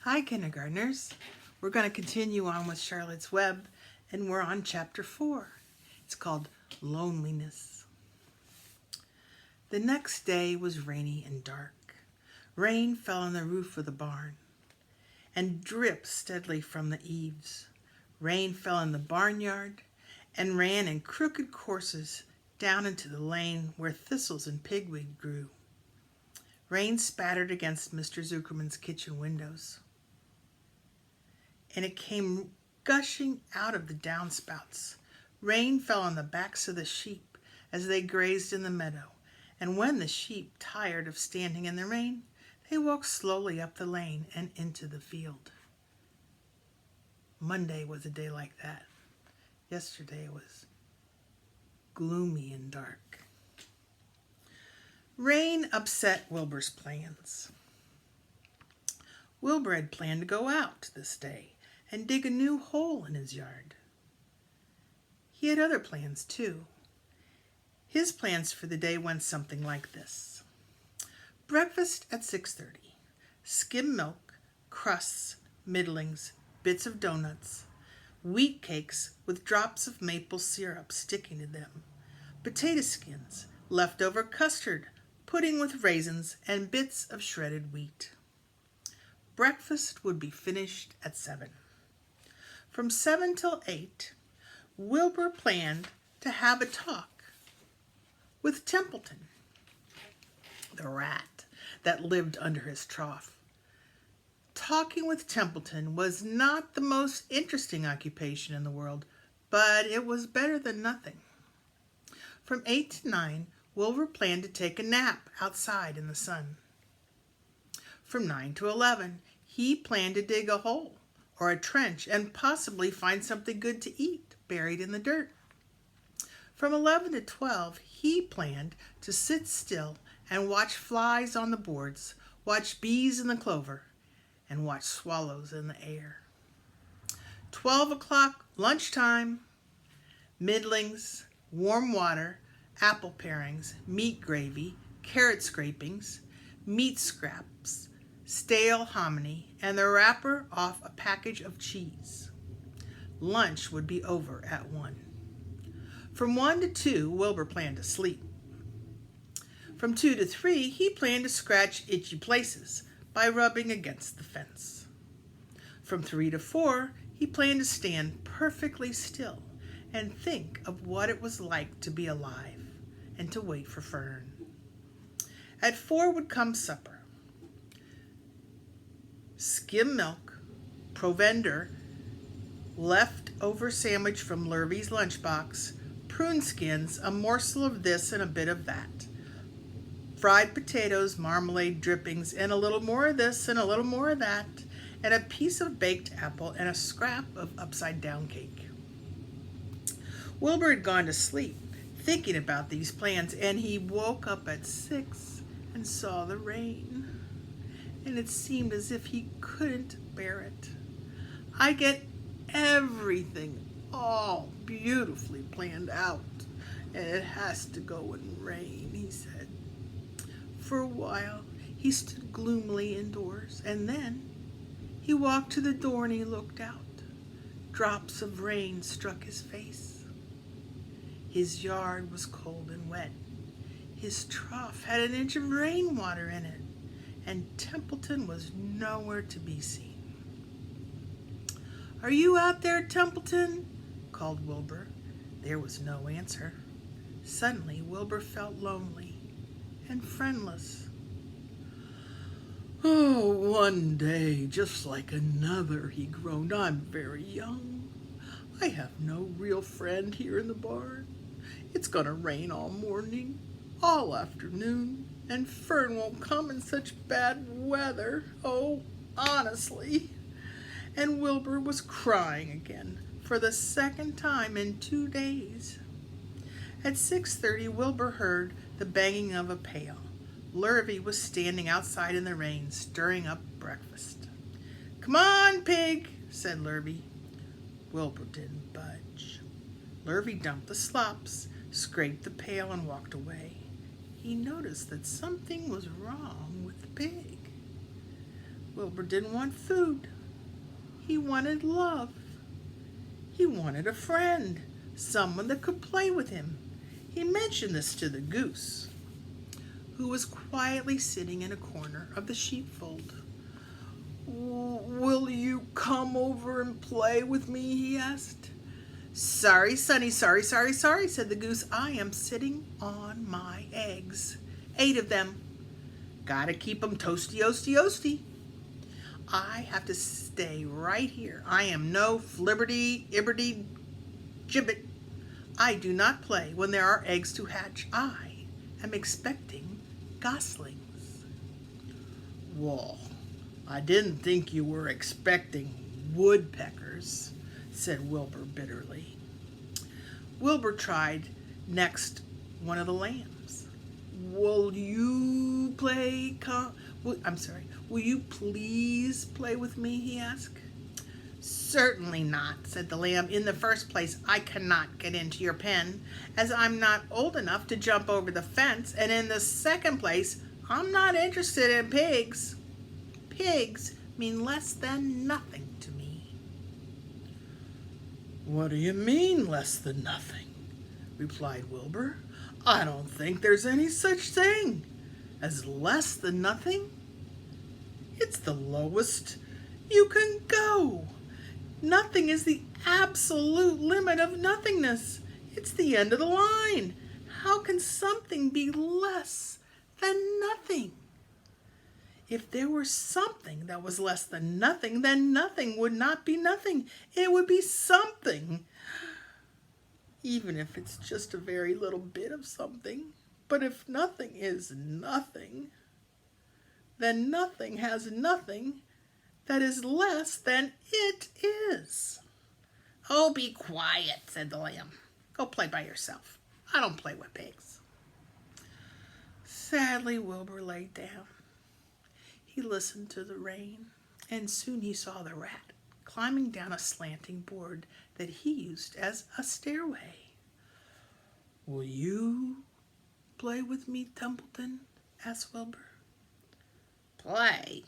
Hi, kindergartners. We're going to continue on with Charlotte's Web, and we're on chapter 4. It's called Loneliness. The next day was rainy and dark. Rain fell on the roof of the barn and dripped steadily from the eaves. Rain fell in the barnyard and ran in crooked courses down into the lane where thistles and pigweed grew. Rain spattered against Mr. Zuckerman's kitchen windows, and it came gushing out of the downspouts. Rain fell on the backs of the sheep as they grazed in the meadow, and when the sheep, tired of standing in the rain, they walked slowly up the lane and into the field. Monday was a day like that. Yesterday was gloomy and dark. Rain upset Wilbur's plans. Wilbur had planned to go out this day and dig a new hole in his yard. He had other plans too. His plans for the day went something like this. Breakfast at 6:30. Skim milk, crusts, middlings, bits of donuts, wheat cakes with drops of maple syrup sticking to them, potato skins, leftover custard, pudding with raisins, and bits of shredded wheat. Breakfast would be finished at 7. From 7 till 8, Wilbur planned to have a talk with Templeton, the rat that lived under his trough. Talking with Templeton was not the most interesting occupation in the world, but it was better than nothing. From 8 to 9, Wilbur planned to take a nap outside in the sun. From 9 to 11, he planned to dig a hole or a trench and possibly find something good to eat buried in the dirt. From 11 to 12, he planned to sit still and watch flies on the boards, watch bees in the clover, and watch swallows in the air. 12 o'clock, lunchtime, middlings, warm water, apple parings, meat gravy, carrot scrapings, meat scraps, stale hominy, and the wrapper off a package of cheese. Lunch would be over at 1. From 1 to 2, Wilbur planned to sleep. From 2 to 3, he planned to scratch itchy places by rubbing against the fence. From 3 to 4, he planned to stand perfectly still and think of what it was like to be alive and to wait for Fern. At 4 would come supper. Skim milk, provender, leftover sandwich from Lurvy's lunchbox, prune skins, a morsel of this and a bit of that, fried potatoes, marmalade drippings, and a little more of this and a little more of that, and a piece of baked apple and a scrap of upside-down cake. Wilbur had gone to sleep, thinking about these plans, and he woke up at 6 and saw the rain, and it seemed as if he couldn't bear it. I get everything all beautifully planned out, and it has to go in rain, he said. For a while, he stood gloomily indoors, and then he walked to the door and he looked out. Drops of rain struck his face. His yard was cold and wet. His trough had an inch of rainwater in it, and Templeton was nowhere to be seen. "Are you out there, Templeton?" called Wilbur. There was no answer. Suddenly, Wilbur felt lonely and friendless. "Oh, one day, just like another," he groaned. "I'm very young. I have no real friend here in the barn. It's going to rain all morning, all afternoon, and Fern won't come in such bad weather. Oh, honestly." And Wilbur was crying again for the second time in 2 days. At 6:30, Wilbur heard the banging of a pail. Lurvy was standing outside in the rain, stirring up breakfast. "Come on, pig," said Lurvy. Wilbur didn't budge. Lurvy dumped the slops, scraped the pail, and walked away. He noticed that something was wrong with the pig. Wilbur didn't want food. He wanted love. He wanted a friend, someone that could play with him. He mentioned this to the goose, who was quietly sitting in a corner of the sheepfold. "Will you come over and play with me?" he asked. "Sorry, Sonny, sorry, said the goose. "I am sitting on my eggs. 8 of them. Gotta keep 'em toasty, oasty. I have to stay right here. I am no flibberty, ibberty, gibbet. I do not play when there are eggs to hatch. I am expecting goslings." "Well, I didn't think you were expecting woodpeckers," said Wilbur bitterly. Wilbur tried next one of the lambs. Will you please play with me?" he asked. "Certainly not," said the lamb. "In the first place, I cannot get into your pen, as I'm not old enough to jump over the fence, and in the second place, I'm not interested in pigs. Pigs mean less than nothing to me." "What do you mean, less than nothing?" replied Wilbur. "I don't think there's any such thing as less than nothing. It's the lowest you can go. Nothing is the absolute limit of nothingness. It's the end of the line. How can something be less than nothing? If there were something that was less than nothing, then nothing would not be nothing. It would be something, even if it's just a very little bit of something. But if nothing is nothing, then nothing has nothing that is less than it is." "Oh, be quiet," said the lamb. "Go play by yourself. I don't play with pigs." Sadly, Wilbur lay down. He listened to the rain, and soon he saw the rat climbing down a slanting board that he used as a stairway. "Will you play with me, Templeton?" asked Wilbur. "Play?"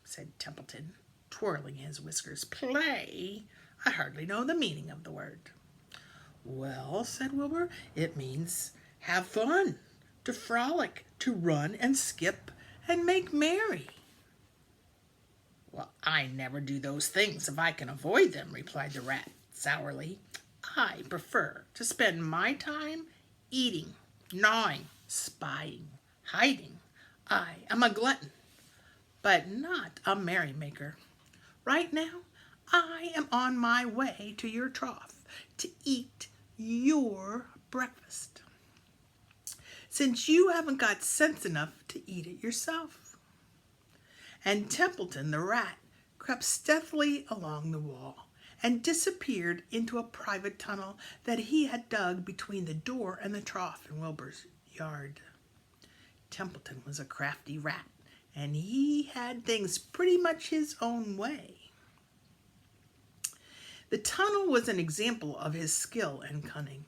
said Templeton, twirling his whiskers. "Play? I hardly know the meaning of the word." "Well," said Wilbur, "it means have fun, to frolic, to run and skip and make merry." "Well, I never do those things if I can avoid them," replied the rat sourly. "I prefer to spend my time eating, gnawing, spying, hiding. I am a glutton, but not a merrymaker. Right now, I am on my way to your trough to eat your breakfast, since you haven't got sense enough to eat it yourself." And Templeton the rat crept stealthily along the wall and disappeared into a private tunnel that he had dug between the door and the trough in Wilbur's yard. Templeton was a crafty rat, and he had things pretty much his own way. The tunnel was an example of his skill and cunning.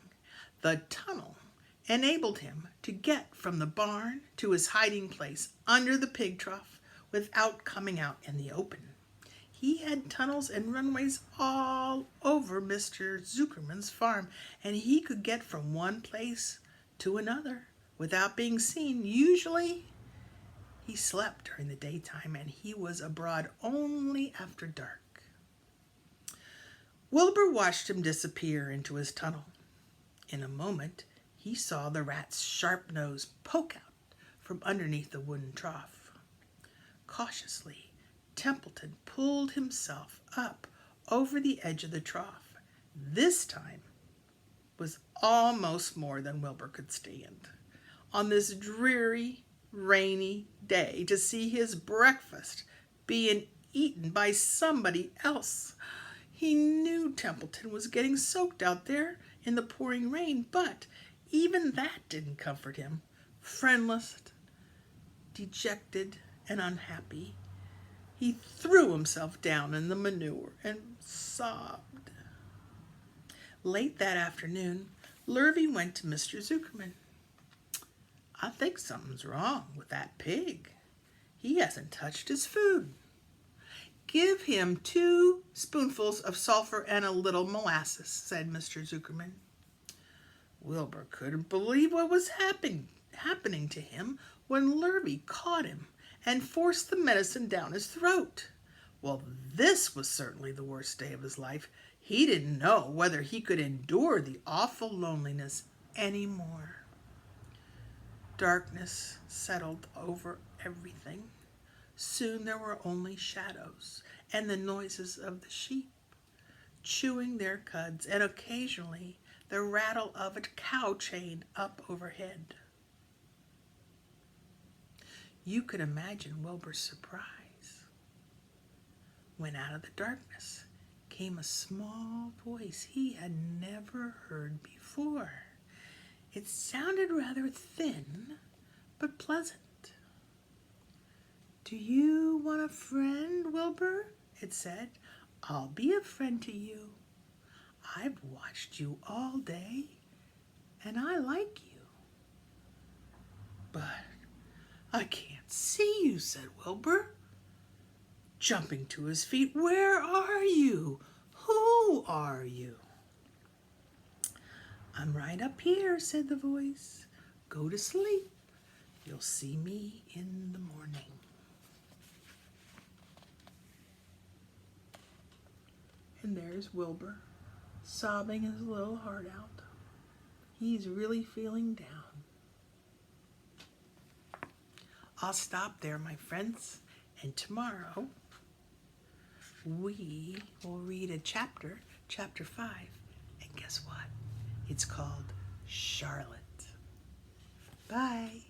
The tunnel enabled him to get from the barn to his hiding place under the pig trough without coming out in the open. He had tunnels and runways all over Mr. Zuckerman's farm, and he could get from one place to another without being seen. Usually, he slept during the daytime, and he was abroad only after dark. Wilbur watched him disappear into his tunnel. In a moment, he saw the rat's sharp nose poke out from underneath the wooden trough. Cautiously, Templeton pulled himself up over the edge of the trough. This time was almost more than Wilbur could stand. On this dreary, rainy day, to see his breakfast being eaten by somebody else. He knew Templeton was getting soaked out there in the pouring rain, but even that didn't comfort him. Friendless, dejected, and unhappy, he threw himself down in the manure and sobbed. Late that afternoon, Lurvy went to Mr. Zuckerman. "I think something's wrong with that pig. He hasn't touched his food." Give him 2 spoonfuls of sulfur and a little molasses, said Mr. Zuckerman. Wilbur couldn't believe what was happening to him when Lurvy caught him and forced the medicine down his throat. Well, this was certainly the worst day of his life. He didn't know whether he could endure the awful loneliness anymore. Darkness settled over everything. Soon there were only shadows and the noises of the sheep chewing their cuds, and occasionally the rattle of a cow chain up overhead. You could imagine Wilbur's surprise when out of the darkness came a small voice he had never heard before. It sounded rather thin, but pleasant. Do you want a friend, Wilbur? It said. I'll be a friend to you. I've watched you all day, and I like you. But I can't see you, said Wilbur, jumping to his feet. Where are you? Who are you? I'm right up here, said the voice. Go to sleep. You'll see me in the morning. And there's Wilbur, sobbing his little heart out. He's really feeling down. I'll stop there, my friends, and tomorrow we will read a chapter 5, and guess what? It's called Charlotte. Bye.